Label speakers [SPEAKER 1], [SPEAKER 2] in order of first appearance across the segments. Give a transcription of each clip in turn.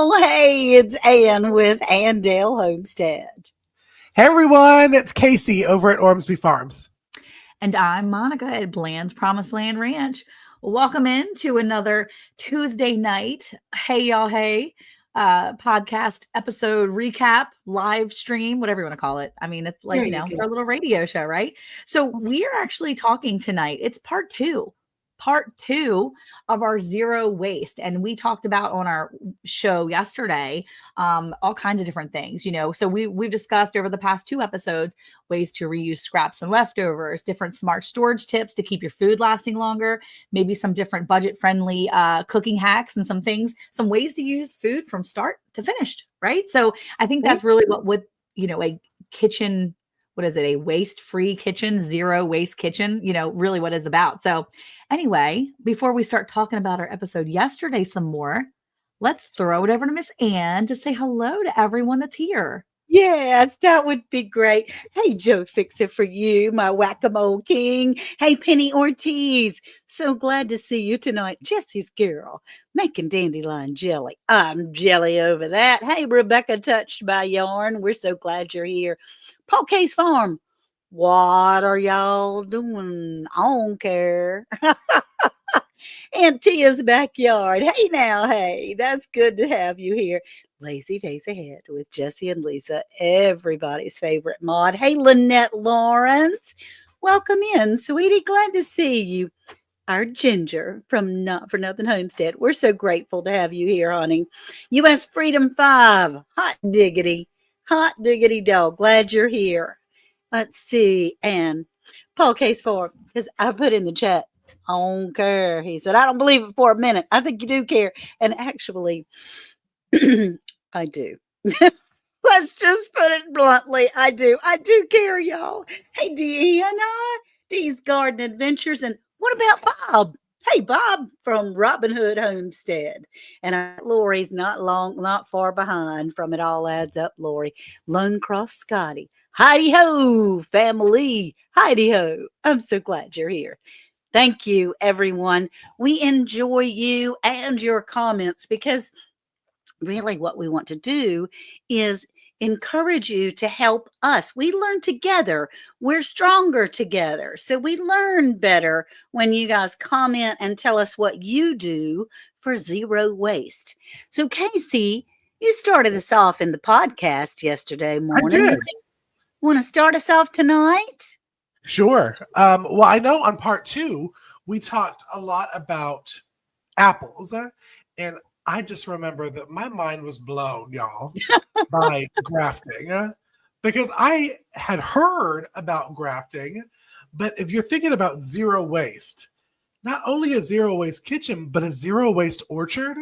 [SPEAKER 1] Oh, hey, it's Ann with Andale Homestead.
[SPEAKER 2] Hey everyone, it's Casey over at Ormsby Farms.
[SPEAKER 3] And I'm Monica at Bland's Promised Land Ranch. Welcome in to another Tuesday night, hey y'all, hey, podcast episode recap, live stream, whatever you want to call it. I mean, it's like, our little radio show, right? So we are actually talking tonight. It's part two of our zero waste. And we talked about on our show yesterday, all kinds of different things, so we've discussed over the past two episodes, ways to reuse scraps and leftovers, different smart storage tips to keep your food lasting longer, maybe some different budget friendly cooking hacks and some ways to use food from start to finished. Right. So I think that's really what with, a kitchen, what is it? A waste-free kitchen, zero waste kitchen, really what it's about. So anyway, before we start talking about our episode yesterday some more, let's throw it over to Miss Ann to say hello to everyone that's here.
[SPEAKER 1] Yes, that would be great. Hey, Joe Fix It for you, my whack-a-mole king. Hey, Penny Ortiz. So glad to see you tonight. Jesse's girl, making dandelion jelly. I'm jelly over that. Hey, Rebecca Touched by Yarn. We're so glad you're here. Paul Case Farm. What are y'all doing? I don't care. And Tia's backyard. Hey now, hey, that's good to have you here. Lazy Days Ahead with Jesse and Lisa, everybody's favorite mod. Hey, Lynette Lawrence. Welcome in, sweetie. Glad to see you. Our Ginger from Not for Nothing Homestead. We're so grateful to have you here, honey. U.S. Freedom 5. Hot diggity dog. Glad you're here. Let's see. And Paul Case 4, because I put in the chat, I don't care. He said, I don't believe it for a minute. I think you do care. And actually, I do. Let's just put it bluntly. I do care, y'all. Hey, Deanna, Dee's Garden Adventures. And what about Bob? Hey, Bob from Robin Hood Homestead. And Lori's not far behind from It All Adds Up, Lori. Lone Cross Scotty. Heidi ho, family. Heidi ho. I'm so glad you're here. Thank you, everyone. We enjoy you and your comments because really what we want to do is encourage you to help us. We learn together. We're stronger together. So we learn better when you guys comment and tell us what you do for zero waste. So Casey, you started us off in the podcast yesterday morning.
[SPEAKER 2] I did.
[SPEAKER 1] Want to start us off tonight?
[SPEAKER 2] Sure. Well, I know on part two, we talked a lot about apples. And I just remember that my mind was blown, y'all, by grafting. Because I had heard about grafting. But if you're thinking about zero waste, not only a zero waste kitchen, but a zero waste orchard,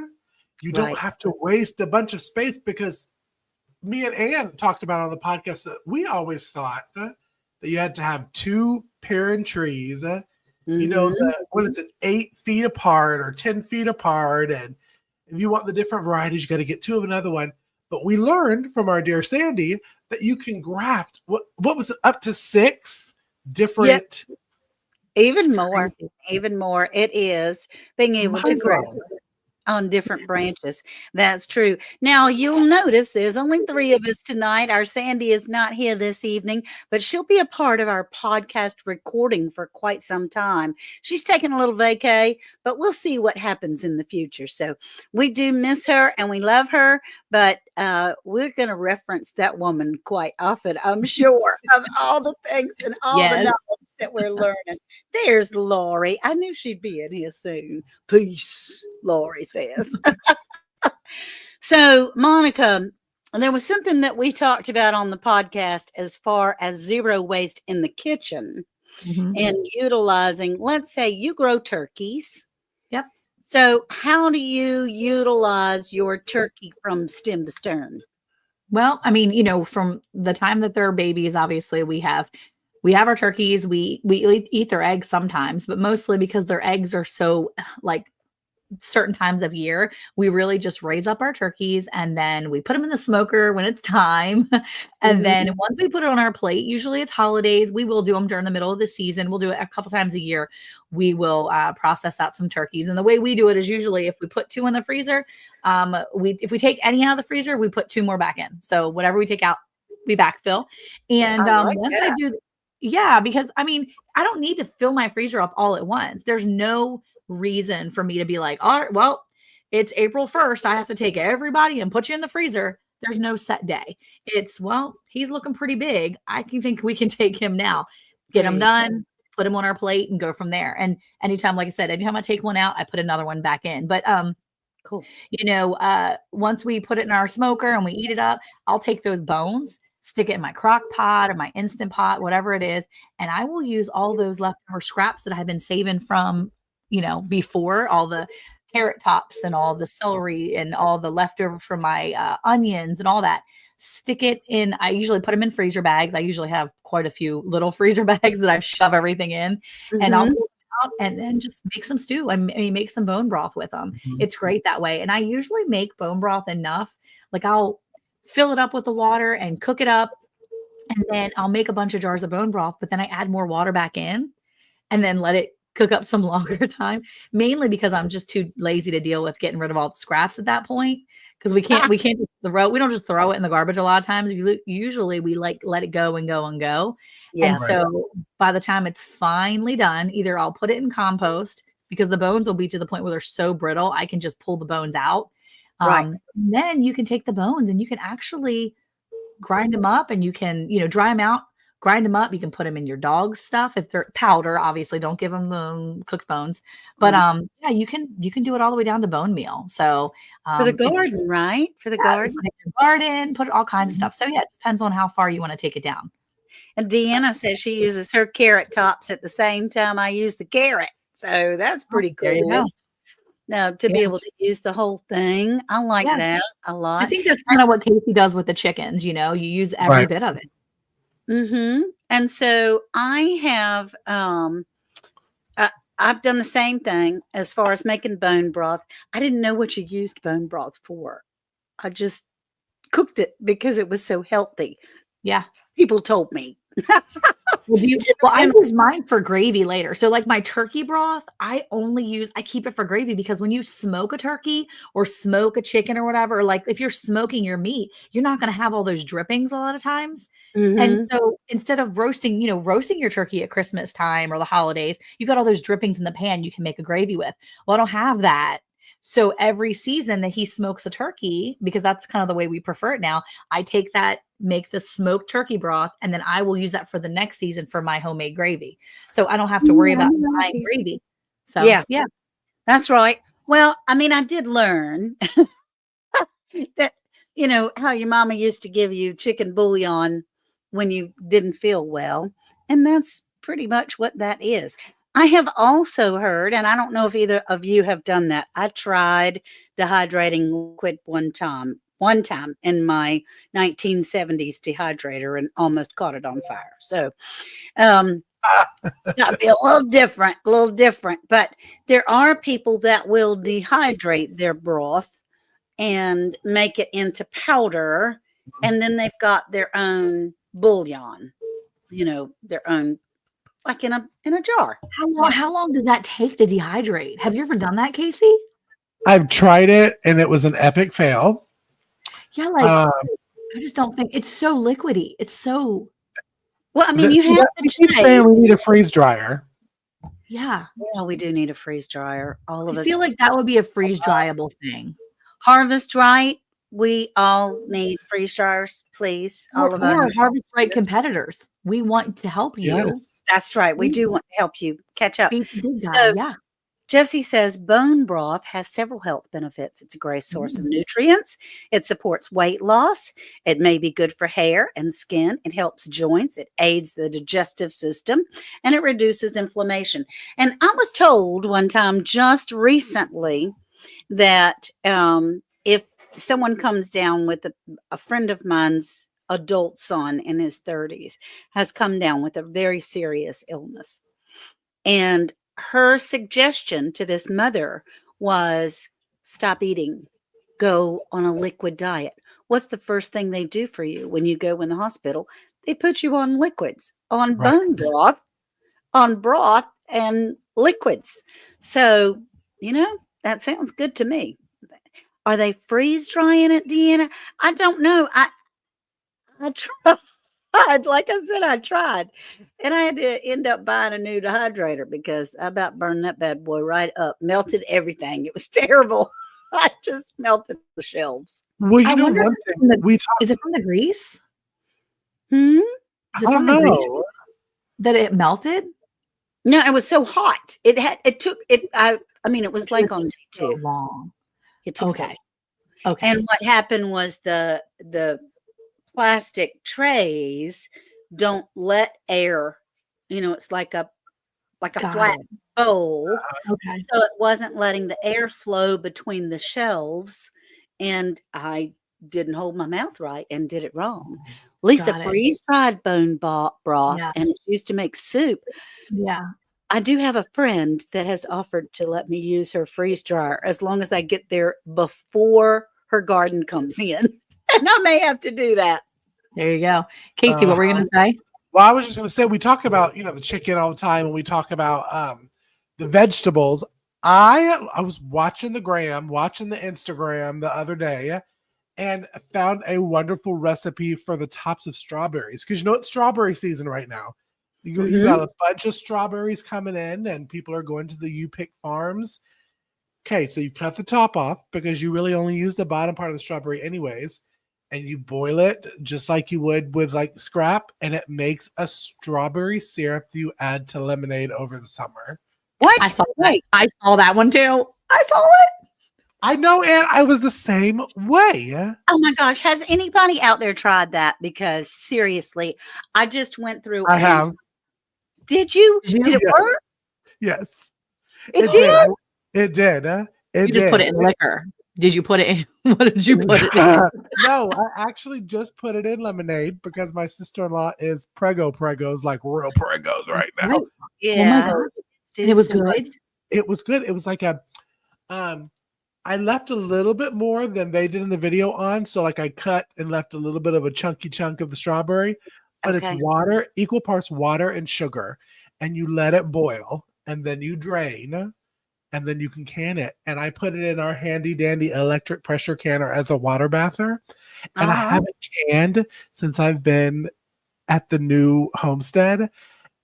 [SPEAKER 2] you don't have to waste a bunch of space. Because me and Ann talked about on the podcast that we always thought that you had to have two parent trees, what is it, 8 feet apart or 10 feet apart. And if you want the different varieties, you got to get two of another one. But we learned from our dear Sandy that you can graft, what was it, up to 6 different.
[SPEAKER 1] Yep. Even more. It is being able to grow on different branches. That's true. Now, you'll notice there's only 3 of us tonight. Our Sandy is not here this evening, but she'll be a part of our podcast recording for quite some time. She's taking a little vacay, but we'll see what happens in the future. So we do miss her and we love her, but we're going to reference that woman quite often, I'm sure, of all the things and all the knowledge that we're learning. There's Lori. I knew she'd be in here soon. Peace, Lori says. So, Monica, there was something that we talked about on the podcast as far as zero waste in the kitchen and utilizing, let's say you grow turkeys.
[SPEAKER 3] Yep.
[SPEAKER 1] So how do you utilize your turkey from stem to stern?
[SPEAKER 3] Well, I mean, from the time that they're babies, obviously we have our turkeys. We eat their eggs sometimes, but mostly because their eggs are so like certain times of year, we really just raise up our turkeys and then we put them in the smoker when it's time. And
[SPEAKER 1] Mhm.
[SPEAKER 3] then once we put it on our plate, usually it's holidays, we will do them during the middle of the season. We'll do it a couple times a year. We will process out some turkeys. And the way we do it is usually if we put 2 in the freezer, if we take any out of the freezer, we put 2 more back in. So whatever we take out, we backfill. And
[SPEAKER 1] I like
[SPEAKER 3] once I
[SPEAKER 1] that.
[SPEAKER 3] do, yeah, because I mean, I don't need to fill my freezer up all at once. There's no reason for me to be like, all right, well, it's April 1st. I have to take everybody and put you in the freezer. There's no set day. It's, well, he's looking pretty big. I can think we can take him now, get
[SPEAKER 1] There
[SPEAKER 3] him
[SPEAKER 1] you go.
[SPEAKER 3] done, put him on our plate and go from there. And anytime, like I said, anytime I take one out, I put another one back in. But
[SPEAKER 1] Cool.
[SPEAKER 3] once we put it in our smoker and we eat it up, I'll take those bones, stick it in my crock pot or my instant pot, whatever it is. And I will use all those leftover scraps that I've been saving from, before, all the carrot tops and all the celery and all the leftover from my onions and all that. Stick it in. I usually put them in freezer bags. I usually have quite a few little freezer bags that I shove everything in, and I'll
[SPEAKER 1] Mhm.
[SPEAKER 3] pull them out and then just make some stew. I make some bone broth with them.
[SPEAKER 2] Mhm.
[SPEAKER 3] It's great that way. And I usually make bone broth enough. Like I'll fill it up with the water and cook it up. And then I'll make a bunch of jars of bone broth, but then I add more water back in and then let it cook up some longer time, mainly because I'm just too lazy to deal with getting rid of all the scraps at that point. Because we can't just we don't just throw it in the garbage a lot of times. Usually we like let it go and go and go. And
[SPEAKER 1] Yeah.
[SPEAKER 2] Right.
[SPEAKER 3] so by the time it's finally done, either I'll put it in compost because the bones will be to the point where they're so brittle, I can just pull the bones out.
[SPEAKER 1] Right.
[SPEAKER 3] Then you can take the bones and you can actually grind them up and you can, dry them out, grind them up. You can put them in your dog's stuff if they're powder. Obviously, don't give them the cooked bones. But
[SPEAKER 1] Mm.
[SPEAKER 3] yeah, you can do it all the way down to bone meal. So
[SPEAKER 1] For the
[SPEAKER 3] if
[SPEAKER 1] garden, right? For the
[SPEAKER 3] yeah, you
[SPEAKER 1] garden.
[SPEAKER 3] put it in your garden, put all kinds of
[SPEAKER 1] Mhm.
[SPEAKER 3] stuff. So yeah, it depends on how far you want to take it down.
[SPEAKER 1] And Deanna says she uses her carrot tops at the same time I use the carrot. So that's
[SPEAKER 3] Oh,
[SPEAKER 1] pretty
[SPEAKER 3] there you go.
[SPEAKER 1] cool. Now to
[SPEAKER 3] Yeah,
[SPEAKER 1] be able to use the whole thing, I like
[SPEAKER 3] yeah.
[SPEAKER 1] that a
[SPEAKER 3] I
[SPEAKER 1] lot.
[SPEAKER 3] think that's kind of what Casey does with the chickens. You use every
[SPEAKER 2] Right.
[SPEAKER 3] bit of it.
[SPEAKER 1] Mhm. And so I have I, I've done the same thing as far as making bone broth. I didn't know what you used bone broth for. I just cooked it because it was so healthy.
[SPEAKER 3] Yeah.
[SPEAKER 1] People told me.
[SPEAKER 3] Well, I
[SPEAKER 1] And
[SPEAKER 3] use mine for gravy later. So like my turkey broth, I keep it for gravy because when you smoke a turkey or smoke a chicken or whatever, like if you're smoking your meat, you're not going to have all those drippings a lot of times. And
[SPEAKER 1] Mhm.
[SPEAKER 3] so instead of roasting your turkey at Christmas time or the holidays, you got all those drippings in the pan you can make a gravy with. Well, I don't have that. So every season that he smokes a turkey, because that's kind of the way we prefer it now, I take that, make the smoked turkey broth, and then I will use that for the next season for my homemade gravy. So I don't have to worry about buying
[SPEAKER 1] Nice.
[SPEAKER 3] gravy. So
[SPEAKER 1] Yeah,
[SPEAKER 3] yeah.
[SPEAKER 1] that's right. Well, I mean, I did learn that, how your mama used to give you chicken bouillon when you didn't feel well. And that's pretty much what that is. I have also heard, and I don't know if either of you have done that. I tried dehydrating liquid one time in my 1970s dehydrator and almost caught it on fire. So, um, gotta be a little different. But there are people that will dehydrate their broth and make it into powder, and then they've got their own bouillon, their own, like in a jar.
[SPEAKER 3] How long does that take to dehydrate? Have you ever done that, Casey?
[SPEAKER 2] I've tried it and it was an epic fail.
[SPEAKER 3] Yeah, like
[SPEAKER 2] Um,
[SPEAKER 3] I just don't think it's so liquidy. It's so
[SPEAKER 1] Well, I mean, you have
[SPEAKER 2] we
[SPEAKER 1] to
[SPEAKER 2] keep
[SPEAKER 1] take.
[SPEAKER 2] saying we need a freeze dryer.
[SPEAKER 3] yeah.
[SPEAKER 1] Yeah, we do need a freeze dryer, all
[SPEAKER 3] I
[SPEAKER 1] of us.
[SPEAKER 3] feel like that would be a freeze dryable thing.
[SPEAKER 1] Harvest Right, we all need freeze dryers, please, all of us.
[SPEAKER 3] We're Harvest Right competitors. We want to help you
[SPEAKER 2] Yes.
[SPEAKER 1] That's right. We
[SPEAKER 3] be
[SPEAKER 1] do want to help you catch up.
[SPEAKER 3] the big guy.
[SPEAKER 1] So
[SPEAKER 3] Yeah.
[SPEAKER 1] Jesse says bone broth has several health benefits. It's a great source of nutrients. It supports weight loss. It may be good for hair and skin. It helps joints. It aids the digestive system and it reduces inflammation. And I was told one time just recently that if someone comes down with a friend of mine's adult son in his 30s has come down with a very serious illness, and her suggestion to this mother was stop eating, go on a liquid diet. What's the first thing they do for you when you go in the hospital? They put you on liquids, on
[SPEAKER 2] Right.
[SPEAKER 1] bone broth and liquids. So, that sounds good to me. Are they freeze drying it, Deanna? I don't know. I tried. Like I said, I tried. And I had to end up buying a new dehydrator because I about burned that bad boy right up, melted everything. It was terrible. I just melted the shelves.
[SPEAKER 2] Well,
[SPEAKER 3] I wonder
[SPEAKER 2] one
[SPEAKER 3] if it's
[SPEAKER 2] thing
[SPEAKER 3] from the
[SPEAKER 2] we talked.
[SPEAKER 3] is it from the grease?
[SPEAKER 1] Hmm?
[SPEAKER 2] I
[SPEAKER 3] Is it
[SPEAKER 2] don't
[SPEAKER 3] from the grease
[SPEAKER 2] know.
[SPEAKER 3] that it melted?
[SPEAKER 1] No, it was so hot. It took it. I mean, it was
[SPEAKER 3] It
[SPEAKER 1] like
[SPEAKER 3] took
[SPEAKER 1] on
[SPEAKER 3] so
[SPEAKER 1] two.
[SPEAKER 3] long.
[SPEAKER 1] It took so long.
[SPEAKER 3] Okay. Okay.
[SPEAKER 1] And what happened was the plastic trays don't let air, it's like a
[SPEAKER 3] Got
[SPEAKER 1] flat
[SPEAKER 3] it.
[SPEAKER 1] bowl.
[SPEAKER 3] Okay.
[SPEAKER 1] So it wasn't letting the air flow between the shelves. And I didn't hold my mouth right and did it wrong. Lisa
[SPEAKER 3] Got it.
[SPEAKER 1] freeze dried bone broth
[SPEAKER 3] Yeah.
[SPEAKER 1] and it's used to make soup.
[SPEAKER 3] Yeah.
[SPEAKER 1] I do have a friend that has offered to let me use her freeze dryer as long as I get there before her garden comes in. And I may have to do that.
[SPEAKER 3] There you go. Casey, what were you gonna say?
[SPEAKER 2] Well, I was just going to say we talk about the chicken all the time, and we talk about the vegetables. I was watching the Instagram the other day, and found a wonderful recipe for the tops of strawberries because it's strawberry season right now. You got a bunch of strawberries coming in, and people are going to the You Pick farms. Okay, so you cut the top off because you really only use the bottom part of the strawberry anyways, and you boil it just like you would with like scrap, and it makes a strawberry syrup that you add to lemonade over the summer.
[SPEAKER 1] What?
[SPEAKER 3] I saw that.
[SPEAKER 1] Wait.
[SPEAKER 3] I saw that one too. I saw it.
[SPEAKER 2] I know, and I was the same way.
[SPEAKER 1] Oh my gosh. Has anybody out there tried that? Because seriously, I just went through
[SPEAKER 2] I have.
[SPEAKER 1] Did you?
[SPEAKER 3] Did you?
[SPEAKER 1] Did it
[SPEAKER 2] Yeah.
[SPEAKER 1] work?
[SPEAKER 2] Yes,
[SPEAKER 1] It
[SPEAKER 2] did.
[SPEAKER 1] did?
[SPEAKER 2] It did.
[SPEAKER 3] You just put it in liquor. Did you put it in? What did you put it in?
[SPEAKER 2] No, I actually just put it in lemonade because my sister-in-law is pregos, like real pregos right now.
[SPEAKER 3] Right.
[SPEAKER 1] Yeah.
[SPEAKER 3] Oh my God. And it was good.
[SPEAKER 2] It was good. It was like I left a little bit more than they did in the video on. So like I cut and left a little bit of a chunky chunk of the strawberry, but
[SPEAKER 1] Okay.
[SPEAKER 2] it's water, equal parts water and sugar. And you let it boil and then you drain and then you can can it. And I put it in our handy dandy electric pressure canner as a water bather. And I haven't canned since I've been at the new homestead,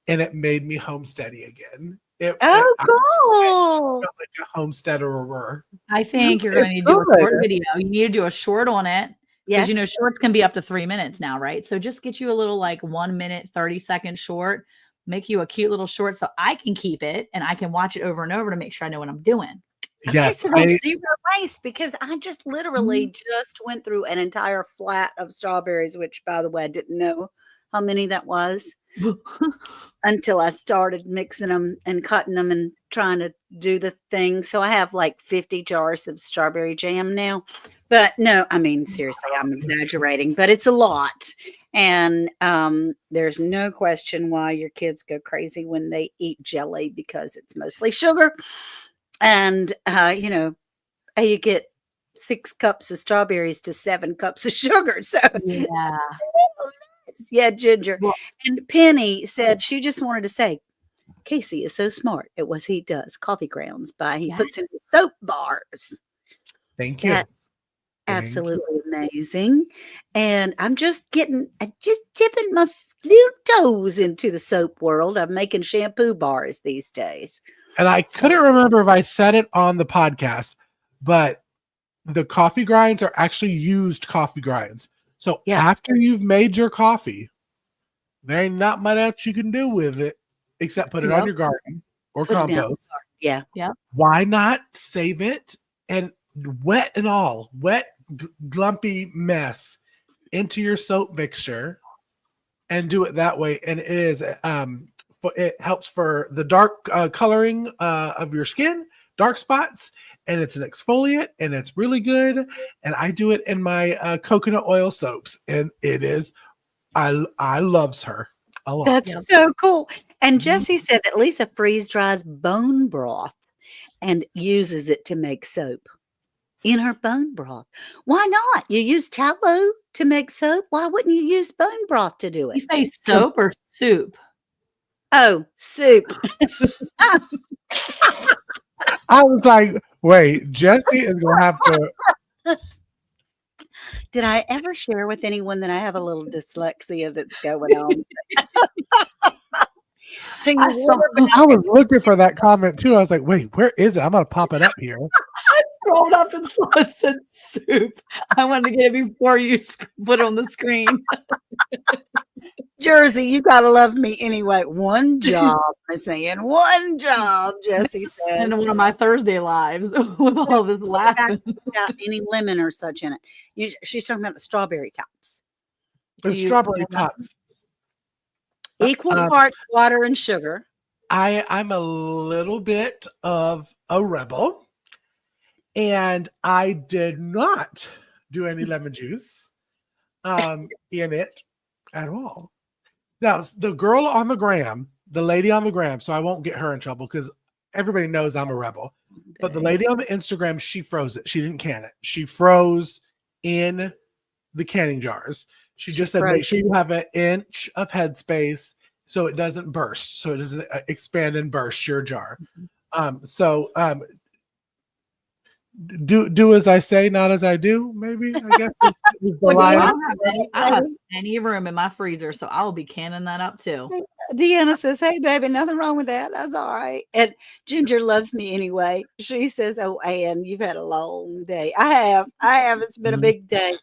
[SPEAKER 2] and it made me homesteady again.
[SPEAKER 1] Oh,
[SPEAKER 2] I
[SPEAKER 1] cool.
[SPEAKER 2] felt like a homesteader.
[SPEAKER 3] I think you're going to need to do a short video. You need to do a short on it because
[SPEAKER 1] Yes.
[SPEAKER 3] shorts can be up to 3 minutes now, right? So just get you a little like 1 minute, 30-second short, make you a cute little short so I can keep it and I can watch it over and over to make sure I know what I'm doing.
[SPEAKER 1] Okay,
[SPEAKER 2] Yes,
[SPEAKER 1] so that's zero waste because I just literally just went through an entire flat of strawberries, which by the way, I didn't know how many that was until I started mixing them and cutting them and trying to do the thing. So I have like 50 jars of strawberry jam now. But no, I mean, seriously, I'm exaggerating, but it's a lot. And there's no question why your kids go crazy when they eat jelly because it's mostly sugar. And, you get 6 cups of strawberries to 7 cups of sugar. So,
[SPEAKER 3] Yeah.
[SPEAKER 1] yeah, Ginger.
[SPEAKER 3] Well,
[SPEAKER 1] And Penny said she just wanted to say, Casey is so smart at what he does. Coffee grounds he
[SPEAKER 3] Yeah.
[SPEAKER 1] puts in soap bars.
[SPEAKER 2] thank you.
[SPEAKER 1] That's absolutely amazing. And I'm just dipping my little toes into the soap world. I'm making shampoo bars these days.
[SPEAKER 2] And I couldn't remember if I said it on the podcast, but the coffee grinds are actually used coffee grinds. So after you've made your coffee, there ain't not much else you can do with it except put it on your garden or compost.
[SPEAKER 1] Yeah.
[SPEAKER 2] Why not save it and wet glumpy mess into your soap mixture and do it that way? And it helps for the dark coloring of your skin, dark spots, and it's an exfoliant and it's really good. And I do it in my coconut oil soaps, and it is I loves her a lot.
[SPEAKER 1] That's so cool. And Jesse said that Lisa freeze dries bone broth and uses it to make soap in her bone broth. Why not? You use tallow to make soap. Why wouldn't you use bone broth to do
[SPEAKER 3] You
[SPEAKER 1] it?
[SPEAKER 3] say soap or soup?
[SPEAKER 1] Oh, soup.
[SPEAKER 2] I was like, wait, Jesse is gonna have to.
[SPEAKER 1] Did I ever share with anyone that I have a little dyslexia that's going on? So you
[SPEAKER 3] I saw
[SPEAKER 1] water
[SPEAKER 2] I was looking for that comment too. I was like, wait, where is it? I'm gonna pop it up here.
[SPEAKER 3] I scrolled up and saw it said soup. I wanted to get it before you put it on the screen.
[SPEAKER 1] Jersey, you gotta love me anyway. One job, I'm saying one job, Jesse says.
[SPEAKER 3] And one of my Thursday lives with all this laughing.
[SPEAKER 1] Without any lemon or such in it. She's talking about the strawberry tops.
[SPEAKER 2] The strawberry tots.
[SPEAKER 1] Equal parts water and sugar.
[SPEAKER 2] I'm a little bit of a rebel, and I did not do any lemon juice in it at all. Now, the girl on the gram, the lady on the gram, so I won't get her in trouble because everybody knows I'm a rebel. But the lady on the Instagram, she froze it. She didn't can it. She froze in the canning jars. She just said, make sure you have an inch of headspace so it doesn't burst, so it doesn't expand and burst your jar. Do as I say, not as I do. Maybe I guess is the line.
[SPEAKER 3] I don't have any room in my freezer, so I will be canning that up too.
[SPEAKER 1] Deanna says, "Hey, baby, nothing wrong with that. That's all right." And Ginger loves me anyway. She says, "Oh, Ann, you've had a long day." I have. It's been a big day.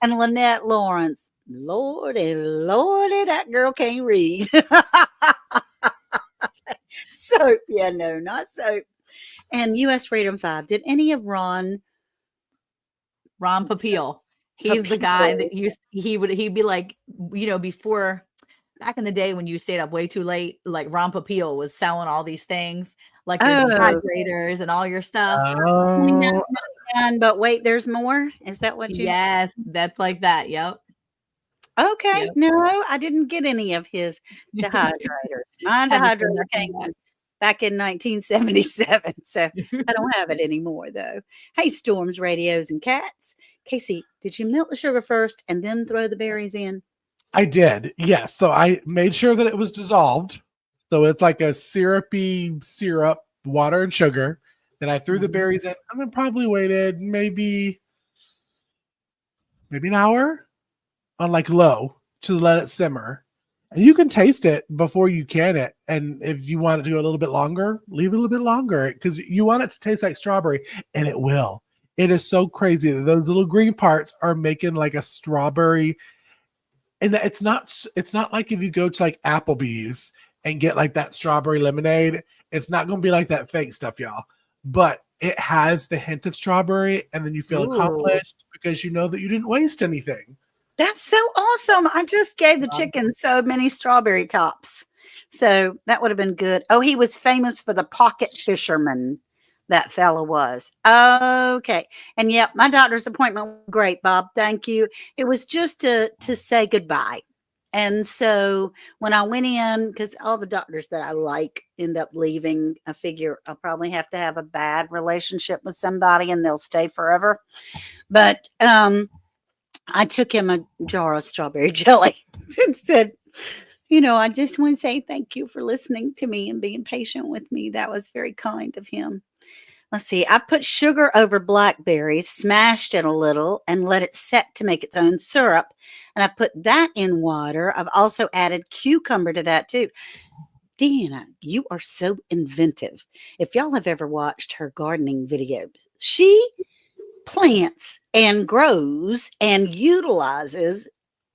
[SPEAKER 1] And Lynette Lawrence, Lordy, that girl can't read. Soap, yeah, no, not soap. And U.S. Freedom 5. Did any of Ron
[SPEAKER 3] Papil? He's the guy that he'd be like, before back in the day when you stayed up way too late, like Ron Papil was selling all these things, like your dehydrators and all your stuff.
[SPEAKER 1] But wait, there's more. Is that what you?
[SPEAKER 3] Yes, that's like that. Yep.
[SPEAKER 1] Okay. Yep. No, I didn't get any of his dehydrators. My dehydrator came back in 1977, so I don't have it anymore, though. Hey, Storms, Radios, and Cats. Casey, did you melt the sugar first and then throw the berries in?
[SPEAKER 2] I did, yes. So I made sure that it was dissolved. So it's like a syrupy syrup, water and sugar. Then I threw the berries in and then probably waited maybe an hour on like low to let it simmer. And you can taste it before you can it. And if you want it to go a little bit longer, leave it a little bit longer because you want it to taste like strawberry, and it will. It is so crazy that those little green parts are making like a strawberry. And it's not like if you go to like Applebee's and get like that strawberry lemonade, it's not going to be like that fake stuff, y'all. But it has the hint of strawberry, and then you feel accomplished because you know that you didn't waste anything.
[SPEAKER 1] That's so awesome. I just gave the chicken so many strawberry tops. So that would have been good. Oh, he was famous for the pocket fisherman. That fella was. Okay. And yeah, my doctor's appointment was great, Bob. Thank you. It was just to say goodbye. And so when I went in, because all the doctors that I like end up leaving, I figure I'll probably have to have a bad relationship with somebody and they'll stay forever. But I took him a jar of strawberry jelly and said, I just want to say thank you for listening to me and being patient with me. That was very kind of him. Let's see. I put sugar over blackberries, smashed it a little, and let it set to make its own syrup. And I put that in water. I've also added cucumber to that too. Deanna, you are so inventive. If y'all have ever watched her gardening videos, she plants and grows and utilizes.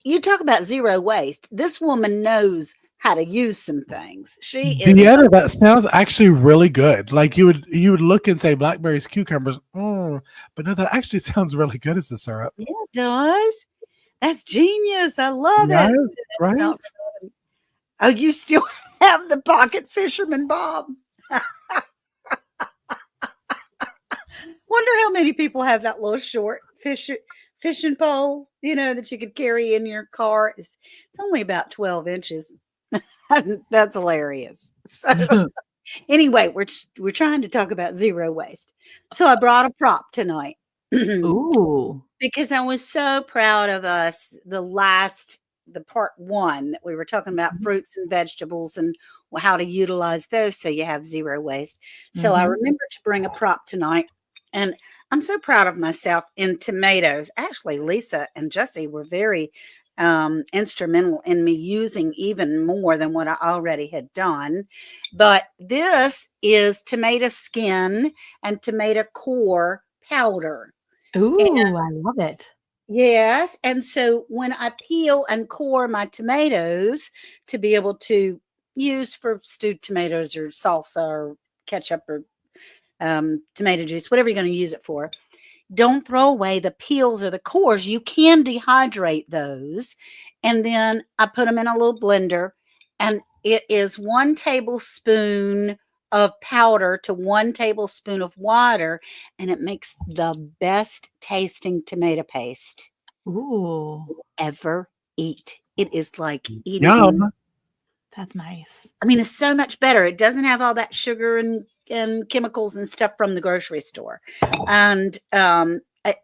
[SPEAKER 1] You talk about zero waste. This woman knows how to use some things. She is.
[SPEAKER 2] Deanna, that sounds actually really good. Like you would look and say blackberries, cucumbers, but no, that actually sounds really good as the syrup.
[SPEAKER 1] Yeah, it does. That's genius. I love it.
[SPEAKER 2] Right?
[SPEAKER 1] Oh, you still have the pocket fisherman, Bob. Wonder how many people have that little short fishing pole, that you could carry in your car. It's only about 12 inches. That's hilarious. So, Anyway, we're trying to talk about zero waste. So I brought a prop tonight.
[SPEAKER 3] Ooh.
[SPEAKER 1] Because I was so proud of us the part 1 that we were talking about
[SPEAKER 3] Mhm.
[SPEAKER 1] fruits and vegetables and how to utilize those so you have zero waste. So I
[SPEAKER 3] Mhm.
[SPEAKER 1] remembered to bring a prop tonight, and I'm so proud of myself in tomatoes. Actually, Lisa and Jesse were very instrumental in me using even more than what I already had done. But this is tomato skin and tomato core powder.
[SPEAKER 3] Ooh, I love it.
[SPEAKER 1] Yes, and so when I peel and core my tomatoes to be able to use for stewed tomatoes or salsa or ketchup or tomato juice, whatever you're going to use it for, don't throw away the peels or the cores. You can dehydrate those. And then I put them in a little blender, and it is 1 tablespoon of powder to 1 tablespoon of water, and it makes the best tasting tomato paste
[SPEAKER 3] Ooh,
[SPEAKER 1] ever eat. It is like eating.
[SPEAKER 2] Yum.
[SPEAKER 3] that's nice.
[SPEAKER 1] I mean, it's so much better. It doesn't have all that sugar and chemicals and stuff from the grocery store. And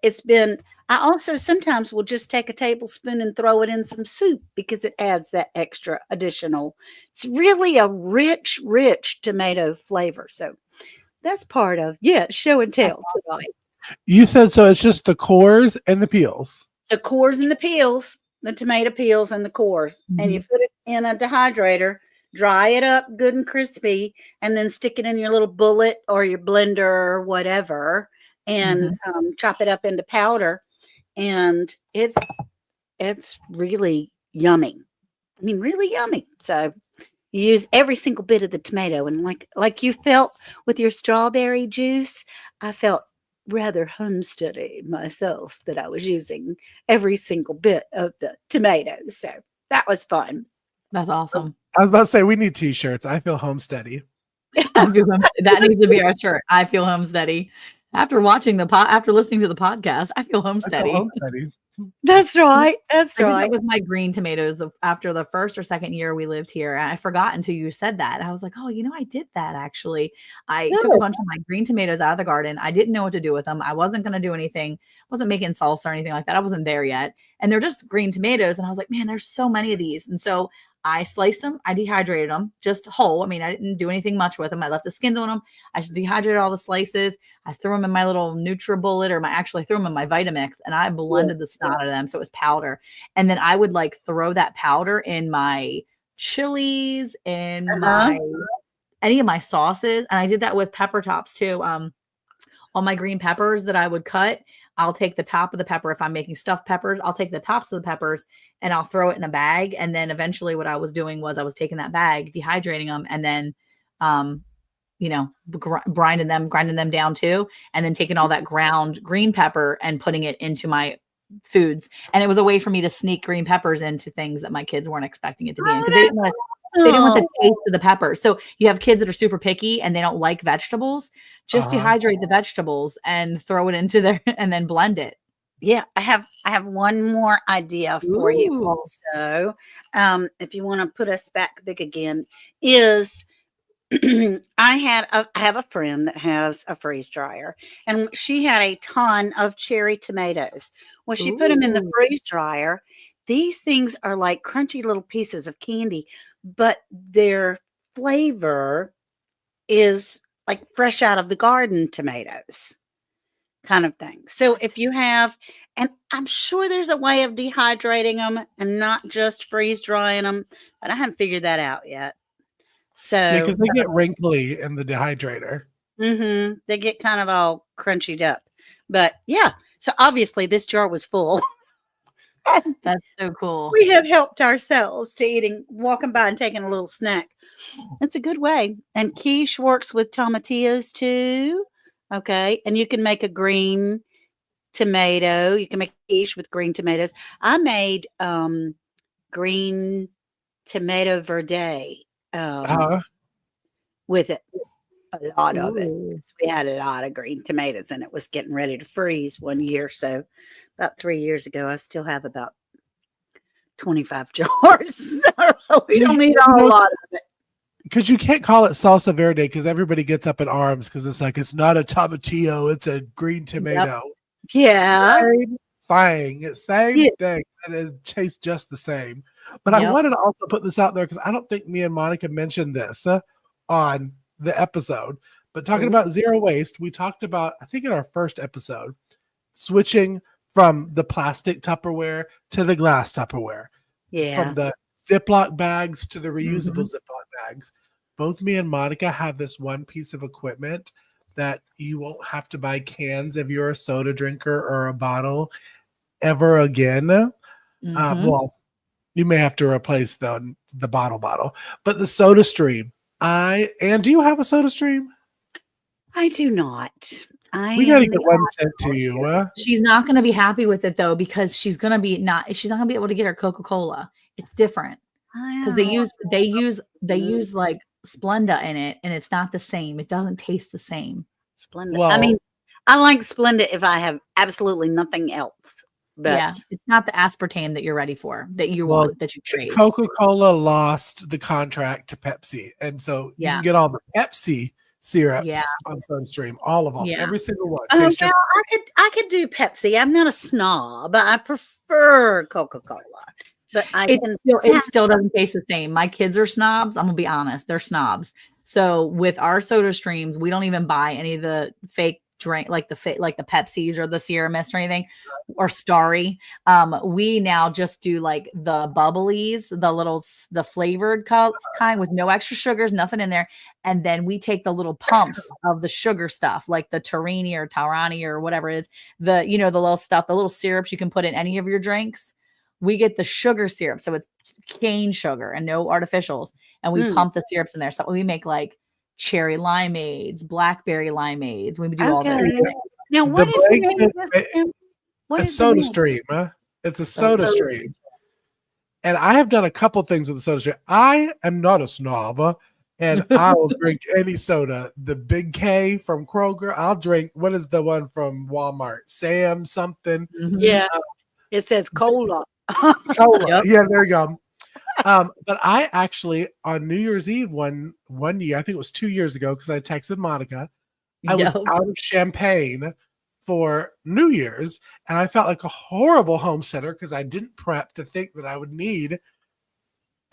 [SPEAKER 1] it's been, I also sometimes will just take a tablespoon and throw it in some soup because it adds that extra additional. It's really a rich, rich tomato flavor. So that's part of, yeah, show and
[SPEAKER 3] That's
[SPEAKER 1] tell
[SPEAKER 3] awesome.
[SPEAKER 1] tonight.
[SPEAKER 2] You said so it's just the cores and the peels.
[SPEAKER 1] The cores and the peels, the tomato peels and the cores, and you
[SPEAKER 3] Mhm.
[SPEAKER 1] put it in a dehydrator, dry it up good and crispy, and then stick it in your little bullet or your blender or whatever, and
[SPEAKER 3] Mhm.
[SPEAKER 1] chop it up into powder. And it's really yummy. I mean, really yummy. So you use every single bit of the tomato, and like you felt with your strawberry juice, I felt rather homesteady myself that I was using every single bit of the tomatoes. So that was fun.
[SPEAKER 3] That's awesome.
[SPEAKER 2] I was about to say we need t-shirts. I feel homesteady.
[SPEAKER 3] I feel that needs to be our shirt. I feel homesteady. After watching after listening to the podcast, I feel
[SPEAKER 2] I feel
[SPEAKER 3] homesteady.
[SPEAKER 2] homesteady.
[SPEAKER 1] That's right. That's
[SPEAKER 3] I did that
[SPEAKER 1] right.
[SPEAKER 3] with my green tomatoes after the first or second year we lived here. I forgot until you said that. I was like, oh, I did that actually. I took a
[SPEAKER 1] Good.
[SPEAKER 3] bunch of my green tomatoes out of the garden. I didn't know what to do with them. I wasn't going to do anything. Wasn't making salsa or anything like that. I wasn't there yet. And they're just green tomatoes. And I was like, man, there's so many of these. And so I sliced them. I dehydrated them just whole. I mean, I didn't do anything much with them. I left the skins on them. I just dehydrated all the slices. I threw them in my little NutriBullet I threw them in my Vitamix, and I
[SPEAKER 1] Yeah.
[SPEAKER 3] blended the snot out of them. So it was powder. And then I would like throw that powder in my chilies, in
[SPEAKER 1] Uh-huh.
[SPEAKER 3] my any of my sauces. And I did that with pepper tops too. All my green peppers that I would cut, I'll take the top of the pepper. If I'm making stuffed peppers, I'll take the tops of the peppers and I'll throw it in a bag. And then eventually what I was doing was I was taking that bag, dehydrating them, and then um grinding them down too, and then taking all that ground green pepper and putting it into my foods. And it was a way for me to sneak green peppers into things that my kids weren't expecting it to be in,
[SPEAKER 1] Oh,
[SPEAKER 3] because
[SPEAKER 1] that's
[SPEAKER 3] they didn't want
[SPEAKER 1] awesome.
[SPEAKER 3] the taste of the pepper. So you have kids that are super picky and they don't like vegetables. Just
[SPEAKER 2] Uh-huh.
[SPEAKER 3] dehydrate the vegetables and throw it into there and then blend it.
[SPEAKER 1] Yeah, I have one more idea for you
[SPEAKER 3] Ooh.
[SPEAKER 1] also. If you want to put us back big again, is I have a friend that has a freeze dryer, and she had a ton of cherry tomatoes. Well, she put them in the
[SPEAKER 3] Ooh.
[SPEAKER 1] freeze dryer. These things are like crunchy little pieces of candy, but their flavor is like fresh out of the garden tomatoes kind of thing. So if you have, and I'm sure there's a way of dehydrating them and not just freeze drying them, but I haven't figured that out yet.
[SPEAKER 2] Yeah,
[SPEAKER 1] So
[SPEAKER 2] because they get wrinkly in the dehydrator.
[SPEAKER 1] they get kind of all crunched up. But yeah, so obviously this jar was full.
[SPEAKER 3] That's so cool.
[SPEAKER 1] We have helped ourselves to eating, walking by and taking a little snack. It's a good way. And quiche works with tomatillos too. Okay. And you can make a green tomato. You can make quiche with green tomatoes. I made green tomato verde
[SPEAKER 2] Uh-huh.
[SPEAKER 1] with it, a lot of it.
[SPEAKER 3] Ooh.
[SPEAKER 1] 'Cause we had a lot of green tomatoes and it was getting ready to freeze one year. So about 3 years ago, I still have about 25 jars. So we
[SPEAKER 2] Yeah,
[SPEAKER 1] don't need a
[SPEAKER 2] you
[SPEAKER 1] whole
[SPEAKER 2] know,
[SPEAKER 1] lot of it.
[SPEAKER 2] because you can't call it salsa verde because everybody gets up in arms because it's like it's not a tomatillo, it's a green
[SPEAKER 3] Yep.
[SPEAKER 2] tomato.
[SPEAKER 1] Yeah.
[SPEAKER 2] Same
[SPEAKER 1] Yeah.
[SPEAKER 2] thing, and it tastes just the same. But I
[SPEAKER 3] Yep.
[SPEAKER 2] wanted to also put this out there because I don't think me and Monica mentioned this on the episode. But talking
[SPEAKER 1] Oh,
[SPEAKER 2] about zero waste, we talked about, I think in our first episode, switching from the plastic Tupperware to the glass Tupperware, from
[SPEAKER 1] yeah.
[SPEAKER 2] the Ziploc bags to the reusable
[SPEAKER 3] Mhm.
[SPEAKER 2] Ziploc bags. Both me and Monica have this one piece of equipment that you won't have to buy cans if you're a soda drinker or a bottle ever again.
[SPEAKER 3] Mhm.
[SPEAKER 2] Well, you may have to replace the bottle, but the Soda Stream. And do you have a Soda Stream?
[SPEAKER 1] I do not. I
[SPEAKER 2] We got to
[SPEAKER 1] am
[SPEAKER 2] get
[SPEAKER 1] the
[SPEAKER 2] one sent to
[SPEAKER 1] oddball
[SPEAKER 2] you.
[SPEAKER 1] here.
[SPEAKER 3] She's not going to be happy with it though because she's not going to be able to get her Coca-Cola. It's different because they
[SPEAKER 1] Oh,
[SPEAKER 3] use like Splenda in it and it's not the same. It doesn't taste the same.
[SPEAKER 1] Splenda. I
[SPEAKER 2] Well,
[SPEAKER 1] mean, I like Splenda if I have absolutely nothing else. But
[SPEAKER 3] Yeah, it's not the aspartame that you're ready for, that you
[SPEAKER 2] well,
[SPEAKER 3] want, that you crave.
[SPEAKER 2] Coca-Cola lost the contract to Pepsi, and so you can
[SPEAKER 3] Yeah.
[SPEAKER 2] get all the Pepsi
[SPEAKER 3] Yeah.
[SPEAKER 2] syrups on SodaStream, all of them,
[SPEAKER 3] Yeah.
[SPEAKER 2] every single one.
[SPEAKER 1] oh
[SPEAKER 2] Tastes
[SPEAKER 1] well,
[SPEAKER 2] just
[SPEAKER 1] I could do Pepsi. I'm not a snob, but I prefer Coca-Cola. But I
[SPEAKER 3] It
[SPEAKER 1] can
[SPEAKER 3] still it still doesn't taste the same. My kids are snobs. I'm gonna be honest, they're snobs. So with our soda streams, we don't even buy any of the fake drink like the Pepsis or the Sierra Mist or anything or Starry. We now just do like the bubblies, the flavored kind with no extra sugars, nothing in there. And then we take the little pumps of the sugar stuff, like the Tarini or Taurani or whatever it is, the little stuff, the little syrups you can put in any of your drinks. We get the sugar syrup. So it's cane sugar and no artificials. And we
[SPEAKER 1] mm,
[SPEAKER 3] pump the syrups in there. So we make like cherry limeades, blackberry limeades. We do all this.
[SPEAKER 1] okay. Now,
[SPEAKER 2] the
[SPEAKER 1] what is the name of
[SPEAKER 2] blanket.
[SPEAKER 1] this again? What
[SPEAKER 2] A
[SPEAKER 1] is the
[SPEAKER 2] Soda
[SPEAKER 1] name?
[SPEAKER 2] Stream, huh? It's a
[SPEAKER 1] Oh,
[SPEAKER 2] Soda Stream. And I have done a couple things with the Soda Stream. I am not a snob, and I will drink any soda. The Big K from Kroger. I'll drink. What is the one from Walmart? Sam something.
[SPEAKER 3] Mhm.
[SPEAKER 1] Yeah, it says cola.
[SPEAKER 2] Cola.
[SPEAKER 3] Yep.
[SPEAKER 2] Yeah, there you go. But I actually on New Year's Eve one year, I think it was 2 years ago, because I texted Monica. I was
[SPEAKER 3] Yep.
[SPEAKER 2] out of champagne for New Year's, and I felt like a horrible homesteader because I didn't prep to think that I would need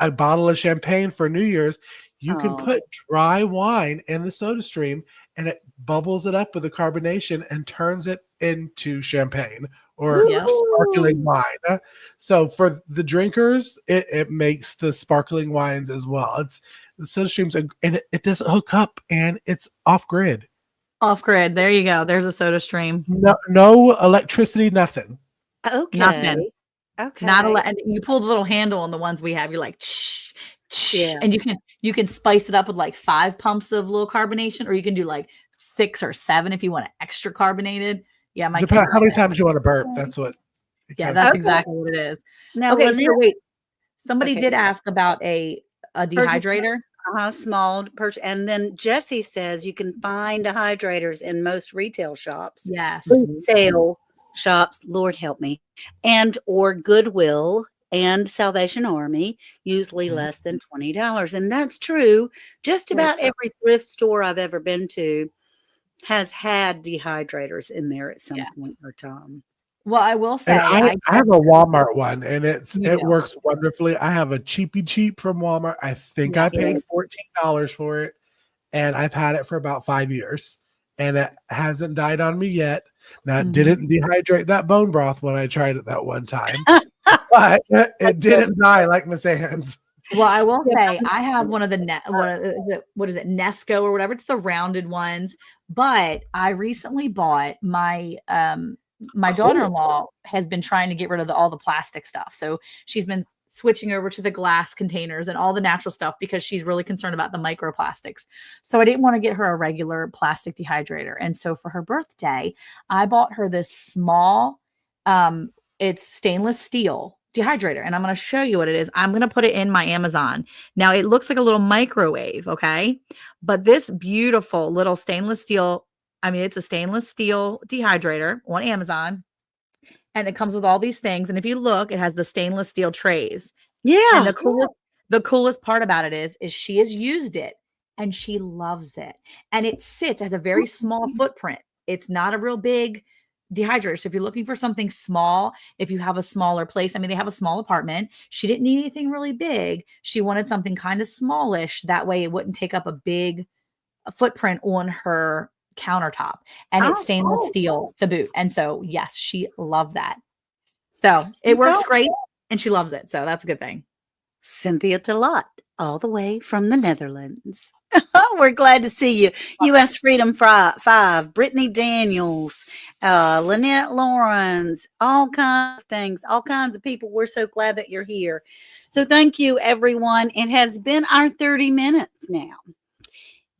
[SPEAKER 2] a bottle of champagne for New Year's. You can
[SPEAKER 1] Oh,
[SPEAKER 2] put dry wine in the Soda Stream, and it bubbles it up with the carbonation and turns it into champagne or
[SPEAKER 3] Yep.
[SPEAKER 2] sparkling wine. So for the drinkers, it makes the sparkling wines as well. It's the Soda Streams, and it doesn't hook up, and it's off grid.
[SPEAKER 3] Off grid. There you go. There's a soda stream.
[SPEAKER 2] No electricity, nothing.
[SPEAKER 1] okay.
[SPEAKER 3] Nothing. It's not
[SPEAKER 1] Okay.
[SPEAKER 3] and you pull the little handle on the ones we have. You're like, shh, shh,
[SPEAKER 1] Yeah.
[SPEAKER 3] and you can spice it up with like 5 pumps of little carbonation, or you can do like 6 or 7 if you want it extra carbonated. Yeah, my kids
[SPEAKER 2] Depending on how
[SPEAKER 3] love
[SPEAKER 2] many
[SPEAKER 3] it.
[SPEAKER 2] times you want to burp. That's what.
[SPEAKER 3] Yeah,
[SPEAKER 2] kind
[SPEAKER 3] that's
[SPEAKER 2] of-
[SPEAKER 1] Okay.
[SPEAKER 3] exactly what it is.
[SPEAKER 1] Now,
[SPEAKER 3] Okay,
[SPEAKER 1] Lynette,
[SPEAKER 3] so wait, somebody
[SPEAKER 1] okay.
[SPEAKER 3] did ask about a
[SPEAKER 1] Purchase
[SPEAKER 3] dehydrator.
[SPEAKER 1] small purchase, and then Jesse says you can find dehydrators in most retail shops,
[SPEAKER 3] Yes.
[SPEAKER 1] sale shops. Lord help me, and or Goodwill and Salvation Army, usually
[SPEAKER 2] Mhm.
[SPEAKER 1] less than $20, and that's true. Just
[SPEAKER 3] Right.
[SPEAKER 1] about every thrift store I've ever been to has had dehydrators in there at some
[SPEAKER 3] Yeah.
[SPEAKER 1] point or time.
[SPEAKER 3] Well, I will say
[SPEAKER 2] And I have a Walmart one, and
[SPEAKER 3] You
[SPEAKER 2] it
[SPEAKER 3] do.
[SPEAKER 2] works wonderfully. I have a cheapy cheap from Walmart. I think
[SPEAKER 3] Yeah.
[SPEAKER 2] I paid $14 for it, and I've had it for about 5 years, and it hasn't died on me yet. Now, it
[SPEAKER 3] Mhm.
[SPEAKER 2] didn't dehydrate that bone broth when I tried it that one time, but it didn't die like Miss Ann's.
[SPEAKER 3] Well, I will
[SPEAKER 1] Yeah.
[SPEAKER 3] say I have one of the what is it, Nesco or whatever. It's the rounded ones. But I recently bought my
[SPEAKER 1] Cool.
[SPEAKER 3] daughter-in-law has been trying to get rid of all the plastic stuff. So she's been switching over to the glass containers and all the natural stuff because she's really concerned about the microplastics. So I didn't want to get her a regular plastic dehydrator. And so for her birthday, I bought her this small it's stainless steel dehydrator, and I'm going to show you what it is. I'm going to put it in my Amazon. Now it looks like a little microwave, okay? But this beautiful little stainless steel, I mean, it's a stainless steel dehydrator on Amazon, and it comes with all these things. And if you look, it has the stainless steel trays. And
[SPEAKER 1] Yeah.
[SPEAKER 3] the the coolest part about it is she has used it and she loves it. And it sits as a very small footprint. It's not a real big dehydrator. So if you're looking for something small, if you have a smaller place, I mean, they have a small apartment. She didn't need anything really big. She wanted something kind of smallish. That way it wouldn't take up a big footprint on her countertop. And it's stainless steel to boot. And so, yes, she loved that. So it works great and she loves it. So that's a good thing.
[SPEAKER 1] Cynthia Delot, all the way from the Netherlands. We're glad to see you. U.S. Freedom 5, Brittany Daniels, Lynette Lawrence, all kinds of things, all kinds of people. We're so glad that you're here. So thank you, everyone. It has been our 30 minutes now.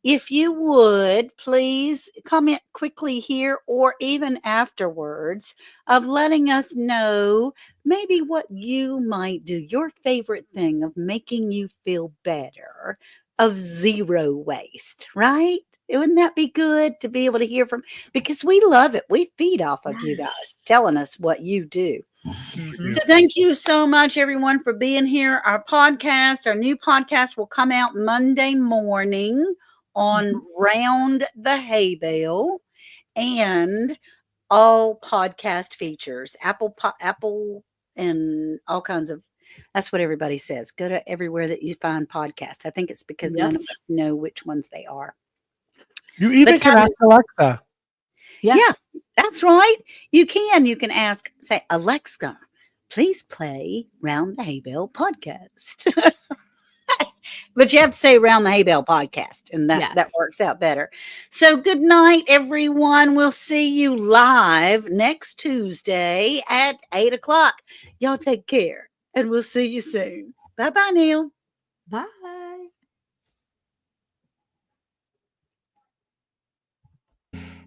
[SPEAKER 1] If you would, please comment quickly here or even afterwards of letting us know maybe what you might do, your favorite thing of making you feel better, of zero waste, right? Wouldn't that be good to be able to hear from? Because we love it. We feed off of you guys telling us what you do.
[SPEAKER 3] Mm-hmm.
[SPEAKER 1] So thank you so much, everyone, for being here. Our new podcast will come out Monday morning on Round the Hay Bale and all podcast features, Apple and all kinds of, that's what everybody says. Go to everywhere that you find podcast. I think it's because none of us know which ones they are.
[SPEAKER 2] You even can ask Alexa.
[SPEAKER 1] Yeah, that's right. You can ask, say, Alexa, please play Round the Hay Bale podcast. But you have to say Round the Hay Bale podcast, and that works out better. So good night, everyone. We'll see you live next Tuesday at 8:00. Y'all take care, and we'll see you soon. Bye-bye, Neil.
[SPEAKER 3] Bye.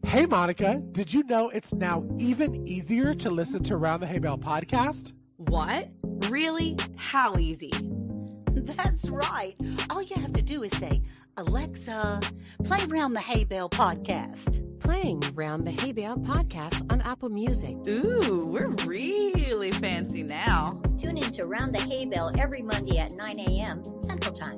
[SPEAKER 2] Hey, Monica, did you know it's now even easier to listen to Round the Hay Bale podcast?
[SPEAKER 3] What? Really? How easy?
[SPEAKER 1] That's right. All you have to do is say, Alexa, play Round the Hay Bale podcast.
[SPEAKER 4] Playing Round the Hay Bale podcast on Apple Music.
[SPEAKER 3] Ooh, we're really fancy now.
[SPEAKER 5] Tune in to Round the Hay Bale every Monday at 9 a.m. Central Time.